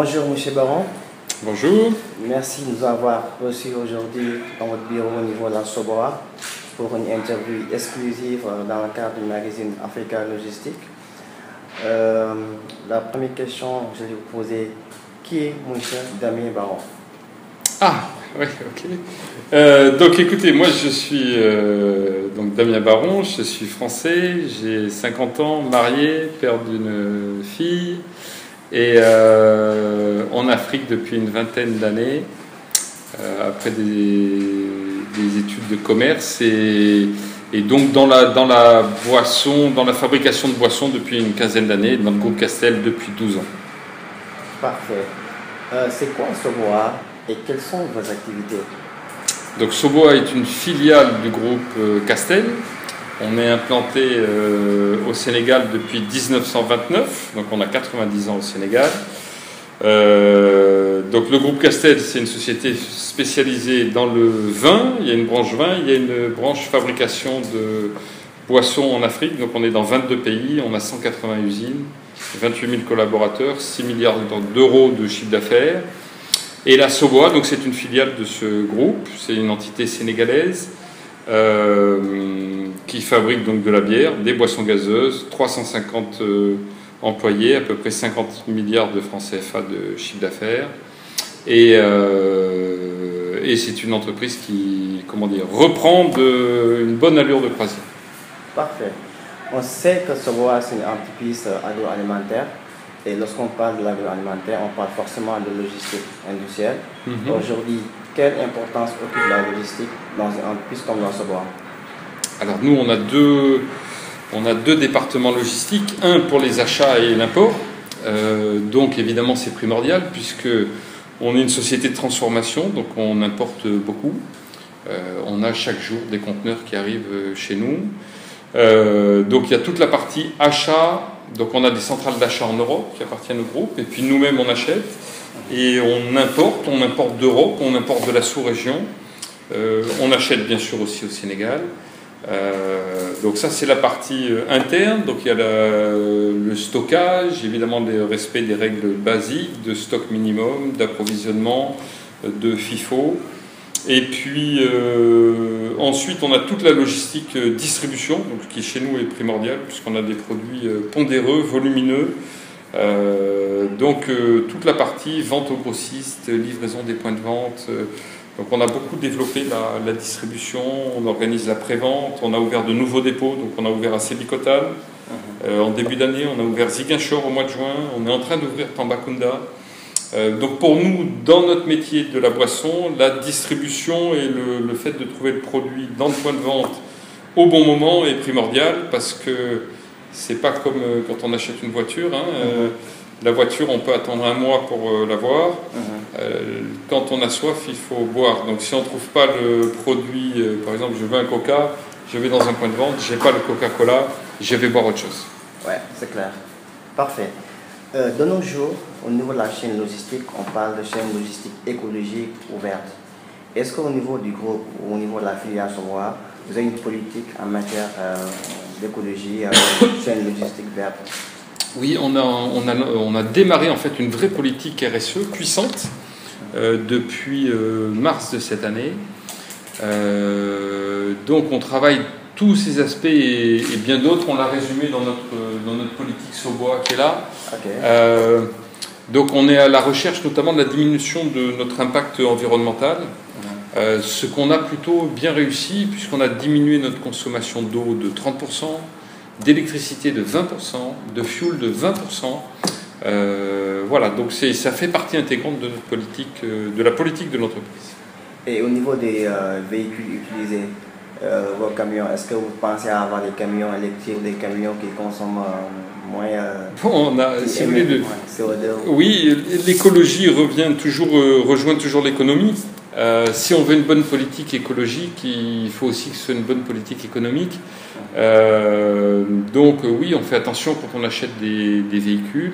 Bonjour Monsieur Baron, Bonjour. merci de nous avoir reçus aujourd'hui dans votre bureau au niveau de la SOBOA pour une interview exclusive dans le cadre du magazine Africa Logistique. La première question que je vais vous poser, qui est Monsieur Damien Baron? Ah, oui, ok. Donc écoutez, moi je suis donc Damien Baron, je suis français, j'ai 50 ans, marié, père d'une fille, et en Afrique depuis une vingtaine d'années, après des études de commerce, et donc dans la boisson, dans la fabrication de boissons depuis une quinzaine d'années, dans le groupe Castel depuis 12 ans. Parfait. C'est quoi SOBOA et quelles sont vos activités? Donc SOBOA est une filiale du groupe Castel. On est implanté au Sénégal depuis 1929, donc on a 90 ans au Sénégal. Donc le groupe Castel, c'est une société spécialisée dans le vin. Il y a une branche vin, il y a une branche fabrication de boissons en Afrique. Donc on est dans 22 pays, on a 180 usines, 28 000 collaborateurs, 6 milliards d'euros de chiffre d'affaires. Et la SOBOA, donc c'est une filiale de ce groupe, c'est une entité sénégalaise qui fabrique donc de la bière, des boissons gazeuses, 350 employés, à peu près 50 milliards de francs CFA de chiffre d'affaires. Et c'est une entreprise qui, reprend une bonne allure de croisière. Parfait. On sait que SOBOA c'est une entreprise agroalimentaire. Et lorsqu'on parle de l'agroalimentaire, on parle forcément de logistique industrielle. Aujourd'hui, quelle importance occupe la logistique dans une entreprise comme la SOBOA? Alors nous, on a deux départements logistiques, un pour les achats et l'import. Donc évidemment, c'est primordial puisque on est une société de transformation, donc on importe beaucoup. On a chaque jour des conteneurs qui arrivent chez nous. Donc il y a toute la partie achat. Donc on a des centrales d'achat en Europe qui appartiennent au groupe, et puis nous-mêmes on achète et on importe d'Europe, on importe de la sous-région, on achète bien sûr aussi au Sénégal. Donc ça c'est la partie interne, donc il y a le stockage, évidemment le respect des règles basiques de stock minimum, d'approvisionnement, de FIFO. Et puis ensuite on a toute la logistique distribution, donc, qui chez nous est primordiale puisqu'on a des produits pondéreux, volumineux. Donc toute la partie vente aux grossistes, livraison des points de vente. Donc on a beaucoup développé la distribution, on organise la pré-vente, on a ouvert de nouveaux dépôts, donc on a ouvert à Sébikotane. En début d'année, on a ouvert Ziguinchor au mois de juin, on est en train d'ouvrir Tambacounda. Donc pour nous, dans notre métier de la boisson, la distribution et le fait de trouver le produit dans le point de vente au bon moment est primordial, parce que c'est pas comme quand on achète une voiture. La voiture, on peut attendre un mois pour l'avoir. Quand on a soif, il faut boire. Donc si on ne trouve pas le produit, par exemple, je veux un Coca, je vais dans un point de vente, je n'ai pas le Coca-Cola, je vais boire autre chose. Ouais, c'est clair. Parfait. De nos jours, au niveau de la chaîne logistique, on parle de chaîne logistique écologique ouverte. Est-ce qu'au niveau du groupe ou au niveau de la filiale SOBOA, vous avez une politique en matière d'écologie, chaîne logistique verte? Oui, on a démarré en fait une vraie politique RSE puissante depuis mars de cette année. Donc on travaille tous ces aspects et bien d'autres, on l'a résumé dans notre politique SOBOA qui est là. Okay. Donc on est à la recherche notamment de la diminution de notre impact environnemental, ce qu'on a plutôt bien réussi puisqu'on a diminué notre consommation d'eau de 30%, d'électricité de 20%, de fuel de 20%. Voilà, donc ça fait partie intégrante de notre politique, de la politique de l'entreprise. Et au niveau des véhicules utilisés, vos camions, est-ce que vous pensez à avoir des camions électriques, des camions qui consomment moins bon, on a, si vous voulez, CO2? Oui, l'écologie rejoint toujours l'économie. Si on veut une bonne politique écologique, il faut aussi que ce soit une bonne politique économique. Donc oui, on fait attention quand on achète des véhicules.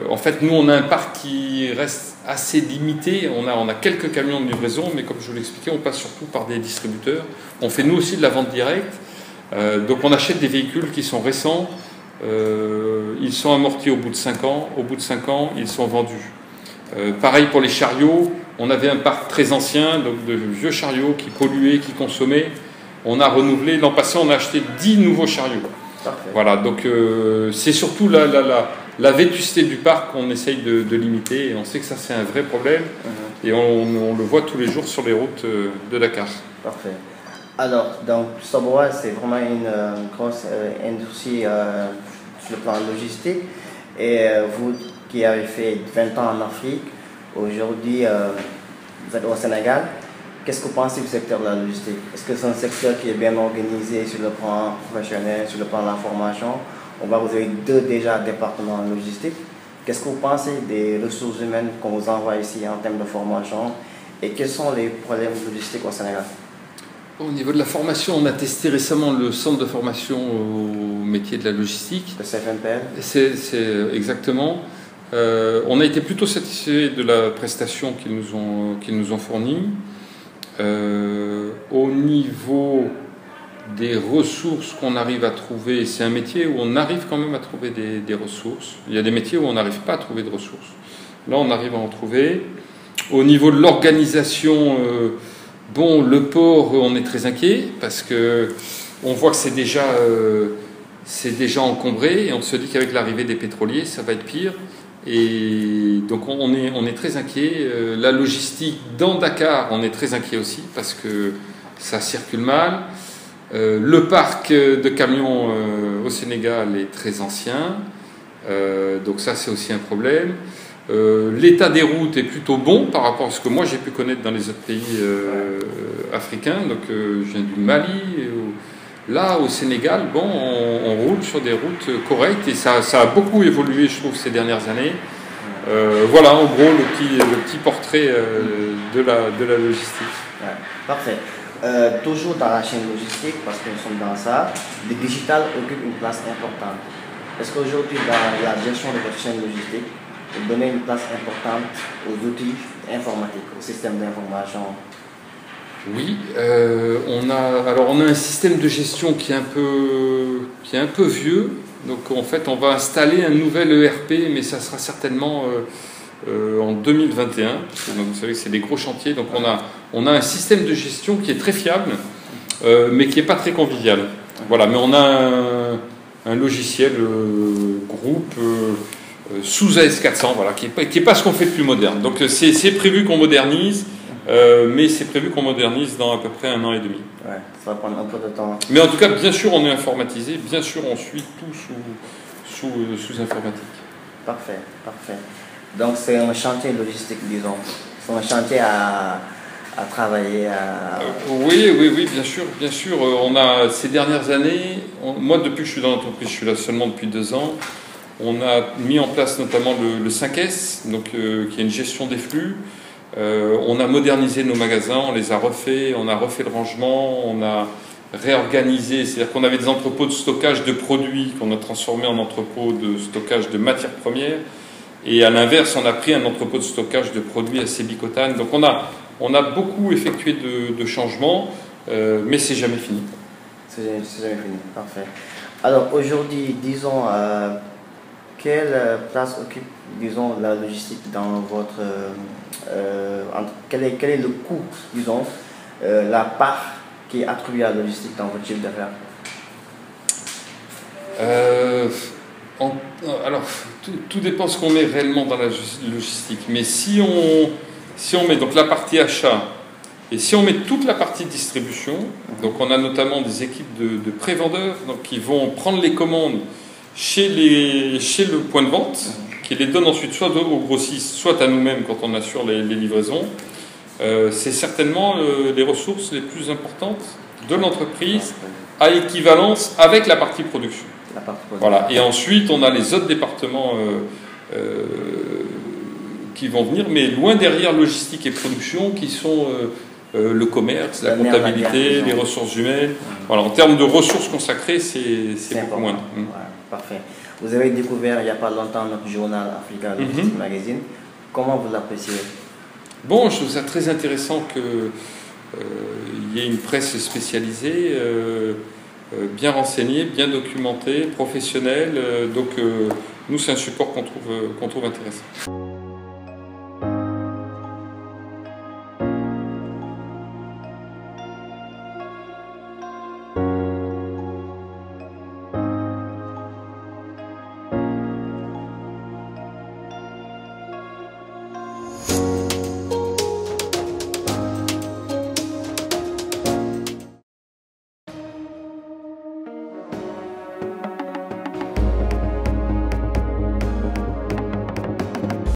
En fait, nous, on a un parc qui reste assez limité. On a quelques camions de livraison, mais comme je vous l'expliquais, on passe surtout par des distributeurs. On fait nous aussi de la vente directe. Donc on achète des véhicules qui sont récents. Ils sont amortis au bout de 5 ans. Au bout de 5 ans, ils sont vendus. Pareil pour les chariots, on avait un parc très ancien, donc de vieux chariots qui polluaient, qui consommaient. On a renouvelé, l'an passé on a acheté 10 nouveaux chariots. Parfait. Voilà, donc c'est surtout la vétusté du parc qu'on essaye de limiter, et on sait que ça c'est un vrai problème, et on le voit tous les jours sur les routes de Dakar. Parfait. Alors, donc, Soboa, c'est vraiment une grosse industrie sur le plan logistique, et vous qui avez fait 20 ans en Afrique, aujourd'hui vous êtes au Sénégal. Qu'est-ce que vous pensez du secteur de la logistique? Est-ce que c'est un secteur qui est bien organisé sur le plan professionnel, sur le plan de la formation? On va vous avez déjà départements logistiques. Qu'est-ce que vous pensez des ressources humaines qu'on vous envoie ici en termes de formation? Et quels sont les problèmes logistiques au Sénégal? Au niveau de la formation, on a testé récemment le centre de formation au métier de la logistique. Le CFMPL? C'est exactement. On a été plutôt satisfait de la prestation qu'ils nous ont fournie. Au niveau des ressources qu'on arrive à trouver, c'est un métier où on arrive quand même à trouver des ressources. Il y a des métiers où on n'arrive pas à trouver de ressources. Là, on arrive à en trouver. Au niveau de l'organisation, bon, le port, on est très inquiet parce que on voit que c'est déjà encombré et on se dit qu'avec l'arrivée des pétroliers, ça va être pire. Et donc on est très inquiet. La logistique dans Dakar, on est très inquiet aussi parce que ça circule mal. Le parc de camions au Sénégal est très ancien, donc ça c'est aussi un problème. L'état des routes est plutôt bon par rapport à ce que moi j'ai pu connaître dans les autres pays africains. Donc je viens du Mali. Là, au Sénégal, bon, on roule sur des routes correctes et ça a beaucoup évolué, je trouve, ces dernières années. Voilà, en gros, le petit portrait de la logistique. Ouais, parfait. Toujours dans la chaîne logistique, parce que nous sommes dans ça, le digital occupe une place importante. Est-ce qu'aujourd'hui, dans la gestion de votre chaîne logistique, vous donnez une place importante aux outils informatiques, aux systèmes d'information? Oui, on a un système de gestion qui est un peu vieux. Donc en fait, on va installer un nouvel ERP, mais ça sera certainement en 2021. Donc, vous savez que c'est des gros chantiers. Donc on a un système de gestion qui est très fiable, mais qui n'est pas très convivial. Voilà, mais on a un logiciel groupe sous AS400, voilà, qui est pas ce qu'on fait de plus moderne. Donc c'est prévu qu'on modernise. Mais c'est prévu qu'on modernise dans à peu près 1 an et demi. Ouais, ça va prendre un peu de temps. Mais en tout cas, bien sûr, on est informatisé, bien sûr, on suit tout sous informatique. Parfait, parfait. Donc c'est un chantier logistique, disons. C'est un chantier à travailler. Oui, bien sûr. On a ces dernières années, moi depuis que je suis dans l'entreprise, je suis là seulement depuis 2 ans. On a mis en place notamment le 5S, donc qui est une gestion des flux. On a modernisé nos magasins, on les a refaits, on a refait le rangement, on a réorganisé, c'est-à-dire qu'on avait des entrepôts de stockage de produits qu'on a transformés en entrepôts de stockage de matières premières, et à l'inverse, on a pris un entrepôt de stockage de produits à sébicotane. Donc on a beaucoup effectué de changements, mais c'est jamais fini. C'est jamais fini, parfait. Alors aujourd'hui, disons, quelle place occupe, disons, la logistique dans votre... quel est le coût, disons, la part qui est attribuée à la logistique dans votre chiffre d'affaires? Alors, tout dépend de ce qu'on met réellement dans la logistique. Mais si on met donc la partie achat et si on met toute la partie distribution, donc on a notamment des équipes de prévendeurs donc, qui vont prendre les commandes chez le point de vente, qui les donne ensuite soit aux grossistes, soit à nous-mêmes quand on assure les livraisons. C'est certainement les ressources les plus importantes de l'entreprise à équivalence avec la partie production. Voilà. Et ensuite, on a les autres départements qui vont venir, mais loin derrière logistique et production, qui sont le commerce, la comptabilité, les ressources humaines. Voilà. En termes de ressources consacrées, c'est beaucoup moins. Ouais, parfait. Vous avez découvert il n'y a pas longtemps notre journal Africa Logistics Magazine. Comment vous l'appréciez? Bon, je trouve ça très intéressant qu'il y ait une presse spécialisée, bien renseignée, bien documentée, professionnelle. Donc nous, c'est un support qu'on trouve intéressant.